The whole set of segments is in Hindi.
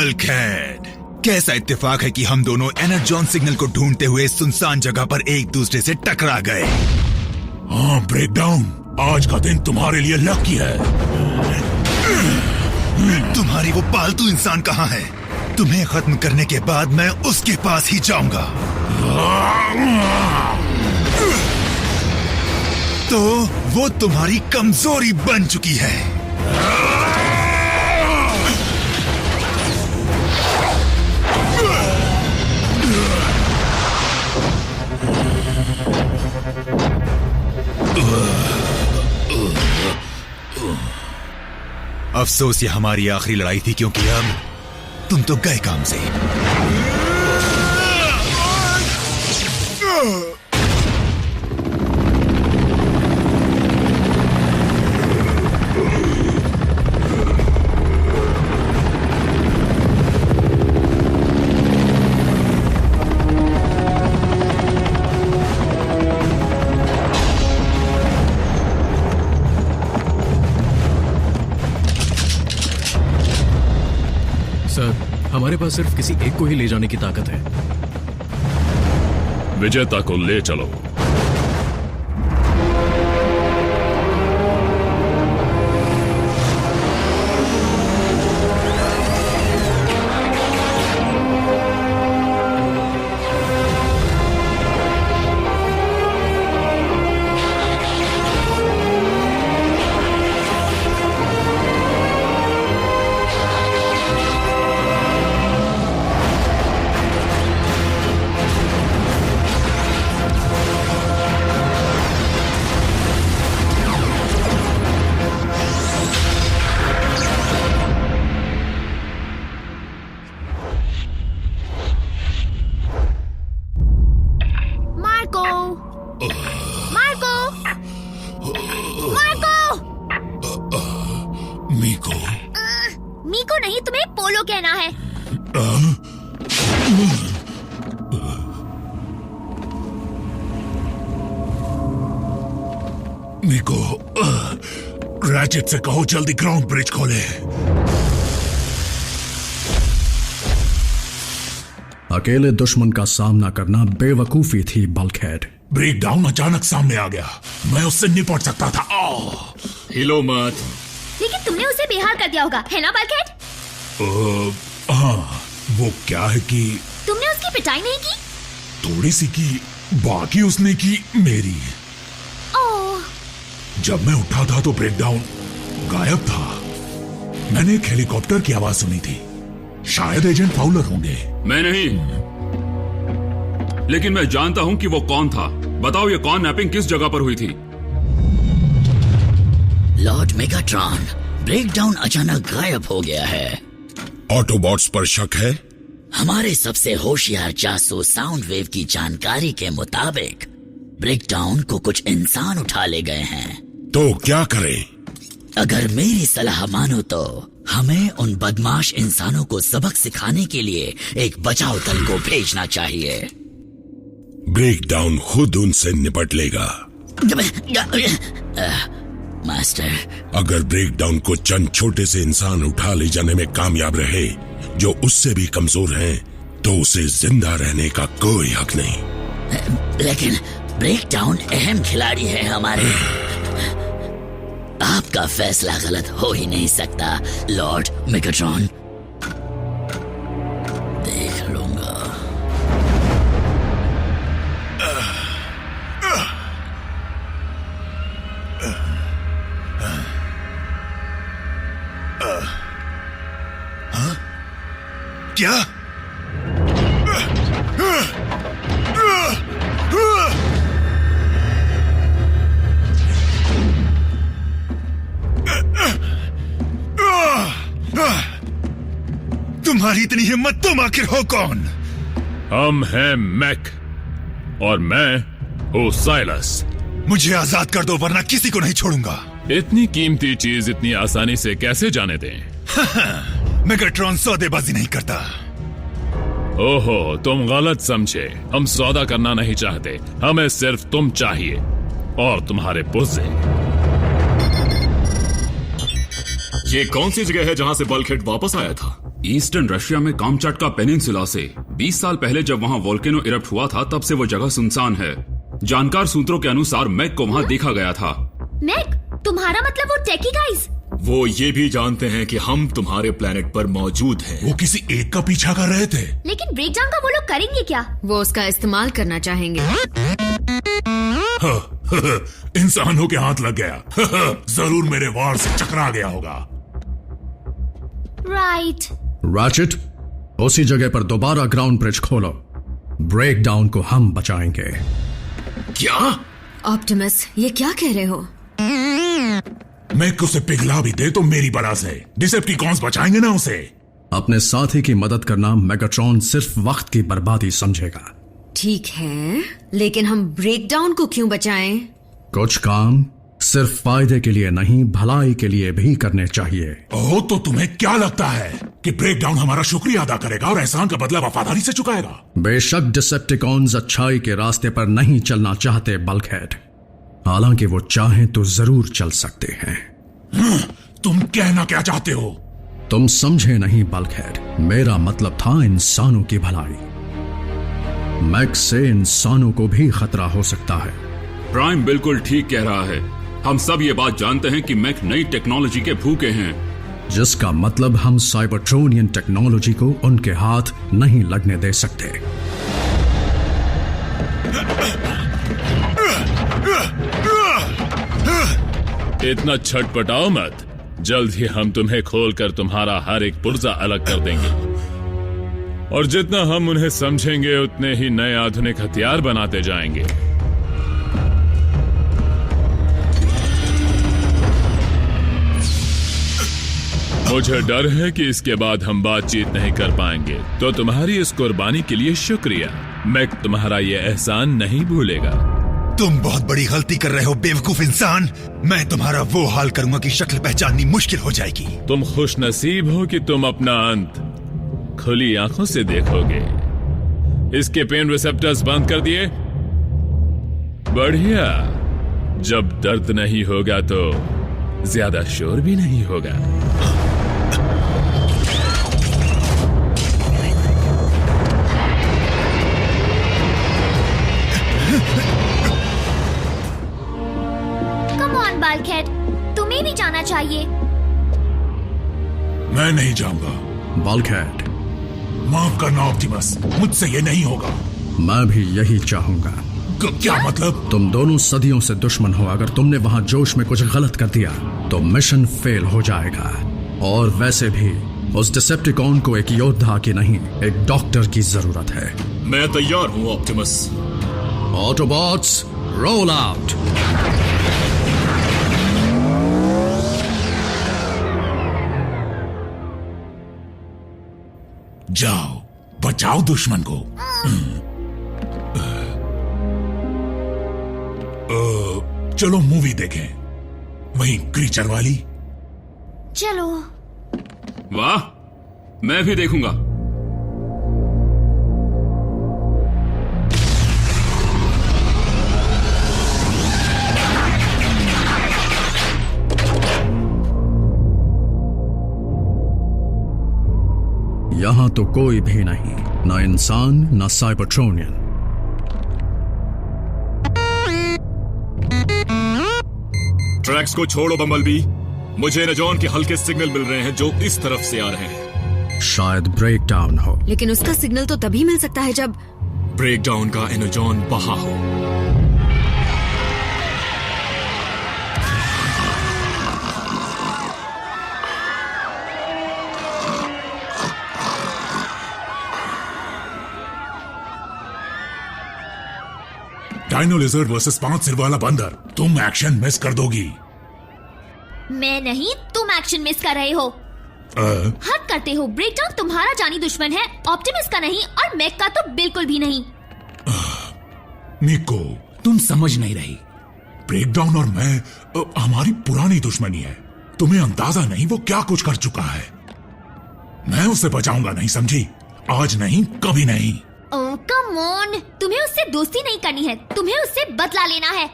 बल्कहेड, कैसा इत्तेफाक है कि हम दोनों एनर्जॉन सिग्नल को ढूंढते हुए सुनसान जगह पर एक दूसरे से टकरा गए। हाँ ब्रेकडाउन, आज का दिन तुम्हारे लिए लकी है। तुम्हारी वो पालतू इंसान कहाँ है? तुम्हें खत्म करने के बाद मैं उसके पास ही जाऊंगा। तो वो तुम्हारी कमजोरी बन चुकी है। अफसोस ये हमारी आखिरी लड़ाई थी, क्योंकि अब तुम तो गए काम से। सर, हमारे पास सिर्फ किसी एक को ही ले जाने की ताकत है। विजेता को ले चलो। मीको नहीं, तुम्हें पोलो कहना है। मीको, रैचेट से कहो जल्दी ग्राउंड ब्रिज खोले। अकेले दुश्मन का सामना करना बेवकूफी थी बल्कहेड। ब्रेकडाउन अचानक सामने आ गया, मैं उससे निपट सकता था। हिलो मत। लेकिन तुमने उसे बेहाल कर दिया होगा, है ना बल्कहेड? हाँ, वो क्या है कि तुमने उसकी पिटाई नहीं की? थोड़ी सी की, बाकी उसने की मेरी। ओह। जब मैं उठा था तो ब्रेकडाउन गायब था। मैंने एक हेलीकॉप्टर की आवाज सुनी थी, शायद एजेंट फाउलर होंगे। मैं नहीं, लेकिन मैं जानता हूं कि वो कौन था। बताओ ये कॉर्नैपिंग किस जगह पर हुई थी? लॉर्ड मेगाट्रॉन, ब्रेकडाउन अचानक गायब हो गया है। ऑटोबॉट्स पर शक है? हमारे सबसे होशियार जासूस साउंड वेव की जानकारी के मुताबिक ब्रेकडाउन को कुछ इंसान उठा ले गए हैं। तो क्या करें? अगर मेरी सलाह मानो तो हमें उन बदमाश इंसानों को सबक सिखाने के लिए एक बचाव दल को भेजना चाहिए। ब्रेकडाउन खुद उनसे निपट लेगा। मास्टर, अगर ब्रेकडाउन को चंद छोटे से इंसान उठा ले जाने में कामयाब रहे जो उससे भी कमजोर हैं, तो उसे जिंदा रहने का कोई हक नहीं। लेकिन ब्रेकडाउन अहम खिलाड़ी है हमारे। आपका फैसला गलत हो ही नहीं सकता लॉर्ड मेगाट्रॉन। देख लूंगा। क्या? तुम्हारी इतनी हिम्मत, तुम आखिर हो कौन? हम हैं मैक और मैं हूँ साइलस। मुझे आजाद कर दो वरना किसी को नहीं छोड़ूंगा। इतनी कीमती चीज इतनी आसानी से कैसे जाने दें? मेगाट्रॉन सौदेबाजी नहीं करता। ओहो, तुम गलत समझे। हम सौदा करना नहीं चाहते, हमें सिर्फ तुम चाहिए और तुम्हारे पुर्जे। ये कौन सी जगह है जहां से बल्कहेड वापस आया था? ईस्टर्न रशिया में कामचाटका पेनिनसुला से 20 साल पहले जब वहाँ वोल्केनो इरप्ट हुआ था, तब से वो जगह सुनसान है। जानकार सूत्रों के अनुसार मैक को वहाँ देखा गया था। मैक? तुम्हारा मतलब वो टेकी गाइस? वो ये भी जानते हैं कि हम तुम्हारे प्लेनेट पर मौजूद हैं। वो किसी एक का पीछा कर रहे थे। लेकिन ब्रेकडाउन का वो लोग करेंगे क्या? वो उसका इस्तेमाल करना चाहेंगे। इंसानों के हाथ लग गया। जरूर मेरे वार से चकरा गया होगा। राइट। रैचेट, उसी जगह पर दोबारा ग्राउंड ब्रिज खोलो। ब्रेकडाउन को हम बचाएंगे। क्या? ऑप्टिमस, ये क्या कह रहे हो? मैक उसे पिघला भी दे तो मेरी बला से डिसेप्टिकॉन्स बचाएंगे ना उसे। अपने साथी की मदद करना मेगाट्रॉन सिर्फ वक्त की बर्बादी समझेगा। ठीक है, लेकिन हम ब्रेकडाउन को क्यों बचाएं? कुछ काम सिर्फ फायदे के लिए नहीं, भलाई के लिए भी करने चाहिए। ओह, तो तुम्हें क्या लगता है कि ब्रेकडाउन हमारा शुक्रिया अदा करेगा और एहसान का बदला वफादारी से चुकाएगा? बेशक डिसेप्टिकॉन्स अच्छाई के रास्ते पर नहीं चलना चाहते बल्कहेड, हालांकि वो चाहें तो जरूर चल सकते हैं। तुम कहना क्या चाहते हो? तुम समझे नहीं बल्कहेड, मेरा मतलब था इंसानों की भलाई। मैक से इंसानों को भी खतरा हो सकता है। प्राइम बिल्कुल ठीक कह रहा है। हम सब ये बात जानते हैं कि मैक नई टेक्नोलॉजी के भूखे हैं, जिसका मतलब हम साइबरट्रोनियन टेक्नोलॉजी को उनके हाथ नहीं लगने दे सकते। इतना छटपटाओ मत, जल्द ही हम तुम्हें खोलकर तुम्हारा हर एक पुर्जा अलग कर देंगे, और जितना हम उन्हें समझेंगे उतने ही नए आधुनिक हथियार बनाते जाएंगे। मुझे डर है कि इसके बाद हम बातचीत नहीं कर पाएंगे, तो तुम्हारी इस कुर्बानी के लिए शुक्रिया। मैक तुम्हारा ये एहसान नहीं भूलेगा। तुम बहुत बड़ी गलती कर रहे हो बेवकूफ इंसान। मैं तुम्हारा वो हाल करूंगा कि शक्ल पहचाननी मुश्किल हो जाएगी। तुम खुश नसीब हो कि तुम अपना अंत खुली आंखों से देखोगे। इसके पेन रिसेप्टर्स बंद कर दिए? बढ़िया। जब दर्द नहीं होगा तो ज्यादा शोर भी नहीं होगा। कम ऑन बल्कहेड, तुम्हें भी जाना चाहिए। मैं नहीं जाऊंगा। बल्कहेड, माफ करना ऑप्टिमस, मुझसे ये नहीं होगा। मैं भी यही चाहूंगा। क्या मतलब? तुम दोनों सदियों से दुश्मन हो। अगर तुमने वहां जोश में कुछ गलत कर दिया तो मिशन फेल हो जाएगा। और वैसे भी उस डिसेप्टिकॉन को एक योद्धा की नहीं, एक डॉक्टर की जरूरत है। मैं तैयार हूं ऑप्टिमस। Autobots, roll out. जाओ, बचाओ दुश्मन को। चलो मूवी देखें, वही क्रीचर वाली। चलो। वाह, मैं भी देखूंगा। यहां तो कोई भी नहीं, ना इंसान ना साइबरट्रोनियन। ट्रैक्स को छोड़ो बम्बलबी। मुझे एनर्जॉन के हल्के सिग्नल मिल रहे हैं जो इस तरफ से आ रहे हैं। शायद ब्रेकडाउन हो। लेकिन उसका सिग्नल तो तभी मिल सकता है जब ब्रेकडाउन का एनर्जॉन बहा हो। डायनो लिजर्ड वर्सेस 5 सिर वाला बंदर। तुम एक्शन मिस कर दोगी। मैं नहीं, तुम एक्शन मिस कर रहे हो। हद करते हो। ब्रेकडाउन तुम्हारा जानी दुश्मन है, ऑप्टिमस का नहीं, और मैक का तो बिल्कुल भी नहीं। मिको, तुम समझ नहीं रही। ब्रेकडाउन और मैं हमारी पुरानी दुश्मनी है। तुम्हें अंदाजा नहीं वो क्या कुछ कर चुका है। मैं उसे बचाऊंगा नहीं, समझी? आज नहीं, कभी नहीं। ओह कम ऑन, तुम्हें उससे दोस्ती नहीं करनी है, तुम्हें उससे बदला लेना है।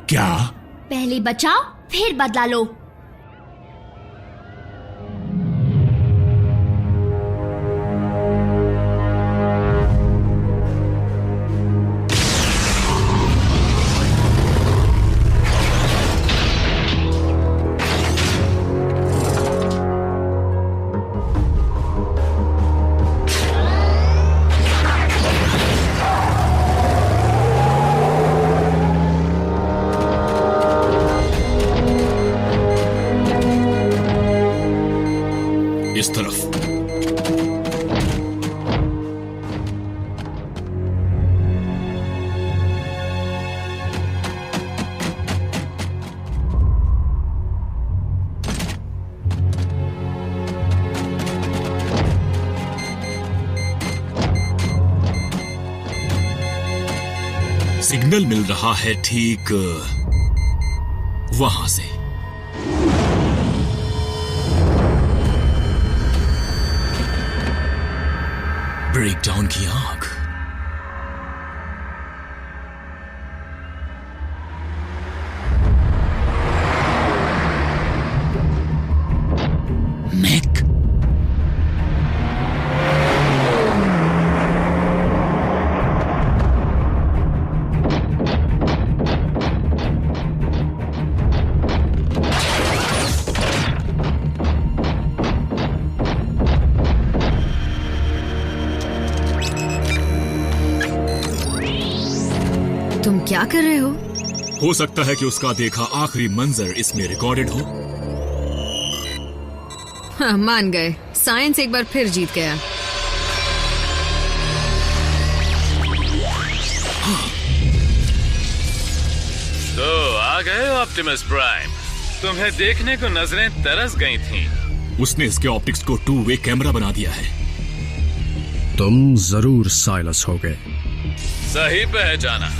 क्या? पहले बचाओ फिर बदला लो। सिग्नल मिल रहा है ठीक वहां से। ब्रेकडाउन की आंख। मैक, तुम क्या कर रहे हो सकता है कि उसका देखा आखिरी मंजर इसमें रिकॉर्डेड हो। हाँ, मान गए, साइंस एक बार फिर जीत गया। तो आ गए ऑप्टिमस प्राइम। तुम्हें देखने को नजरें तरस गई थीं। उसने इसके ऑप्टिक्स को 2-वे कैमरा बना दिया है। तुम जरूर साइलस हो गए। सही पहचाना,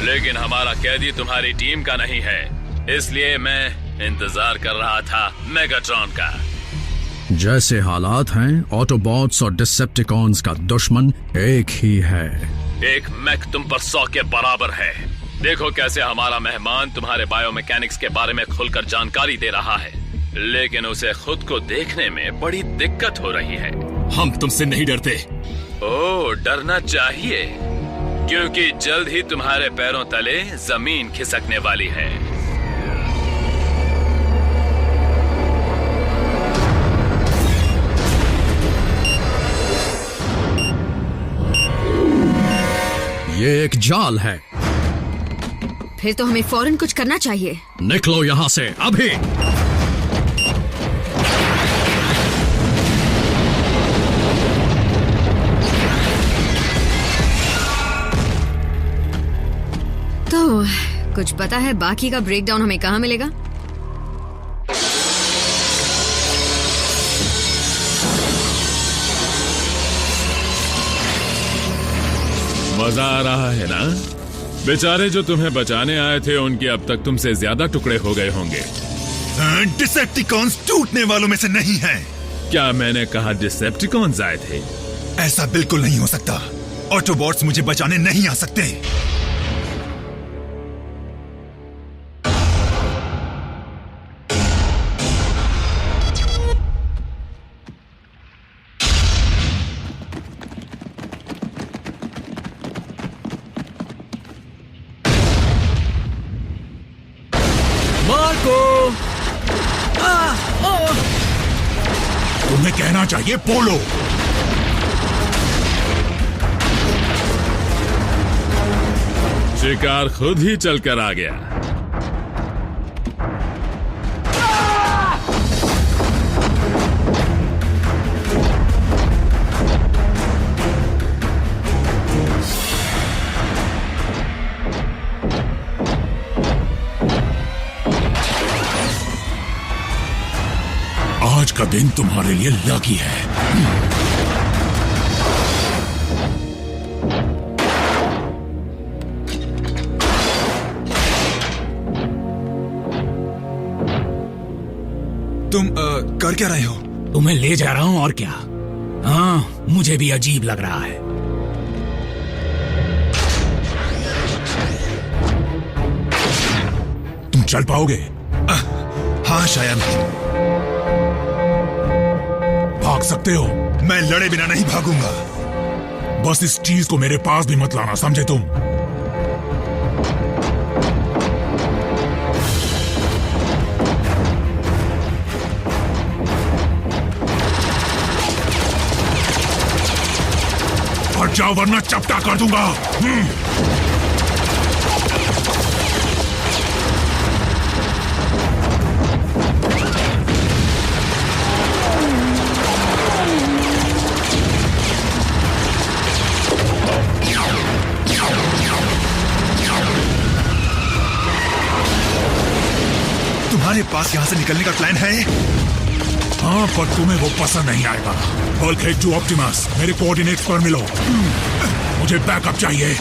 लेकिन हमारा कैदी तुम्हारी टीम का नहीं है, इसलिए मैं इंतजार कर रहा था मेगाट्रॉन का। जैसे हालात हैं, ऑटोबॉट्स और डिसेप्टिकॉन्स का दुश्मन एक ही है। एक मैक तुम पर 100 के बराबर है। देखो कैसे हमारा मेहमान तुम्हारे बायोमैकेनिक्स के बारे में खुलकर जानकारी दे रहा है, लेकिन उसे खुद को देखने में बड़ी दिक्कत हो रही है। हम तुमसे नहीं डरते। ओह, डरना चाहिए, क्योंकि जल्द ही तुम्हारे पैरों तले जमीन खिसकने वाली है। ये एक जाल है। फिर तो हमें फौरन कुछ करना चाहिए। निकलो यहां से अभी। तो कुछ पता है बाकी का ब्रेकडाउन हमें कहाँ मिलेगा? मजा आ रहा है ना? बेचारे जो तुम्हें बचाने आए थे उनके अब तक तुमसे ज्यादा टुकड़े हो गए होंगे। डिसेप्टिकॉन्स टूटने वालों में से नहीं हैं। क्या मैंने कहा डिसेप्टिकॉन्स आए थे? ऐसा बिल्कुल नहीं हो सकता। ऑटोबॉट्स मुझे बचाने नहीं आ सकते। तुम्हें कहना चाहिए पोलो। शिकार खुद ही चलकर आ गया। आज का दिन तुम्हारे लिए लकी है। तुम कर क्या रहे हो? तुम्हें ले जा रहा हूं और क्या। हाँ, मुझे भी अजीब लग रहा है। तुम चल पाओगे? हाँ शायद। भाग सकते हो? मैं लड़े बिना नहीं भागूंगा। बस इस चीज को मेरे पास भी मत लाना, समझे तुम? हट जाओ वरना चपटा कर दूंगा। तुम्हारे पास यहाँ से निकलने का प्लान है? हाँ, पर तुम्हें वो पसंद नहीं आएगा। बल्क हेड टू ऑप्टिमस, मेरे कोऑर्डिनेट्स पर मिलो। मुझे बैकअप चाहिए।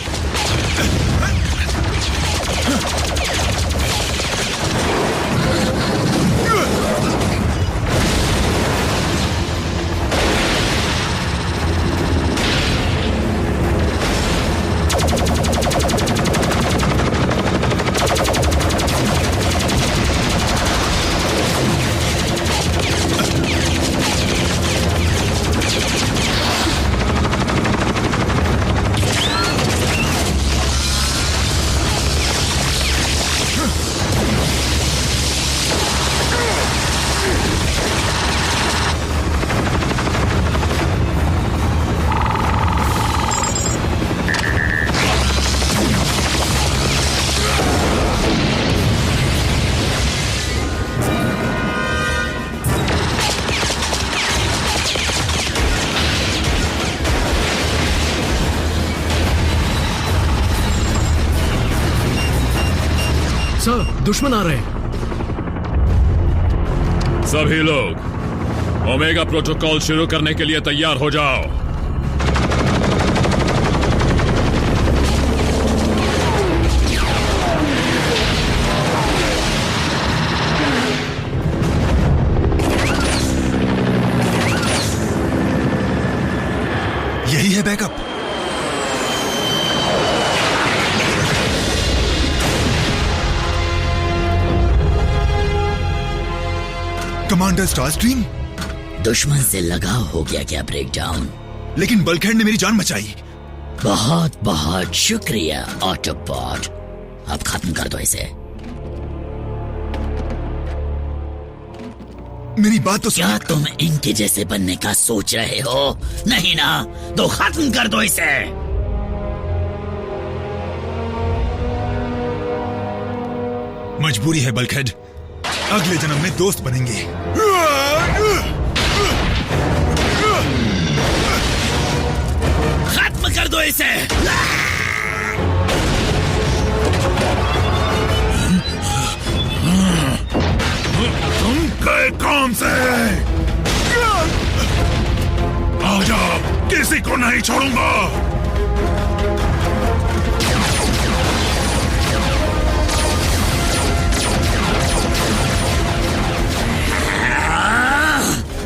सर, दुश्मन आ रहे हैं। सभी लोग ओमेगा प्रोटोकॉल शुरू करने के लिए तैयार हो जाओ। यही है बैकअप। कमांडर स्टारस्ट्रीम, दुश्मन से लगाव हो गया क्या ब्रेकडाउन? लेकिन बल्कहेड ने मेरी जान बचाई। बहुत बहुत शुक्रिया ऑटोपॉड। अब खत्म कर दो इसे। मेरी बात तो क्या तुम इनके जैसे बनने का सोच रहे हो? नहीं ना, तो खत्म कर दो इसे। मजबूरी है बल्कहेड, अगले जन्म में दोस्त बनेंगे। खत्म कर दो इसे। तुम गए काम से। आ जाओ, किसी को नहीं छोड़ूंगा।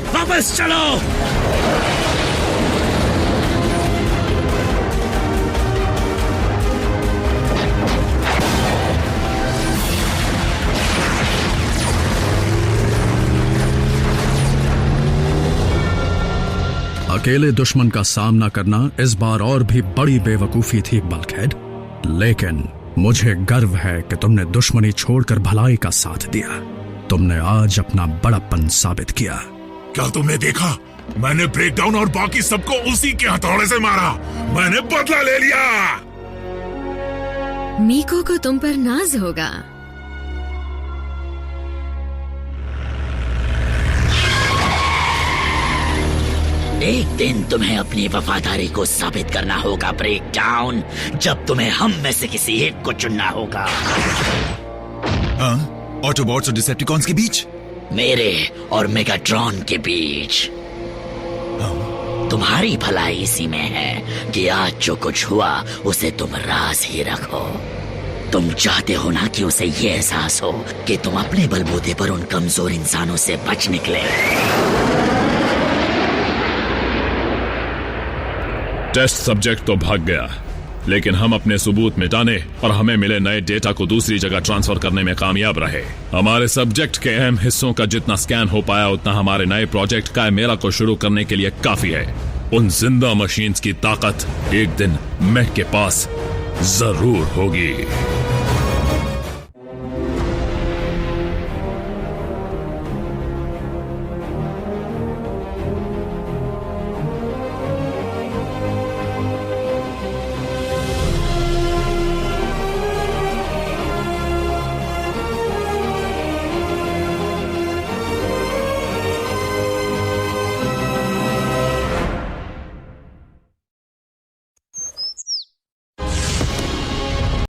वापस चलो। अकेले दुश्मन का सामना करना इस बार और भी बड़ी बेवकूफी थी बल्कहेड, लेकिन मुझे गर्व है कि तुमने दुश्मनी छोड़कर भलाई का साथ दिया। तुमने आज अपना बड़प्पन साबित किया। क्या तुमने देखा? मैंने ब्रेकडाउन और बाकी सबको उसी के हथौड़े से मारा। मैंने बदला ले लिया। मीको को तुम पर नाज होगा। एक दिन तुम्हें अपनी वफादारी को साबित करना होगा ब्रेकडाउन, जब तुम्हें हम में से किसी एक को चुनना होगा। हाँ, ऑटोबॉट्स और डिसेप्टिकॉन्स के बीच? मेरे और मेगाट्रॉन के बीच। तुम्हारी भलाई इसी में है कि आज जो कुछ हुआ उसे तुम राज ही रखो। तुम चाहते हो ना कि उसे ये एहसास हो कि तुम अपने बलबूते पर उन कमजोर इंसानों से बच निकले। टेस्ट सब्जेक्ट तो भाग गया, लेकिन हम अपने सबूत मिटाने और हमें मिले नए डेटा को दूसरी जगह ट्रांसफर करने में कामयाब रहे। हमारे सब्जेक्ट के अहम हिस्सों का जितना स्कैन हो पाया उतना हमारे नए प्रोजेक्ट कायमेरा को शुरू करने के लिए काफी है। उन जिंदा मशीन्स की ताकत एक दिन मैक के पास जरूर होगी।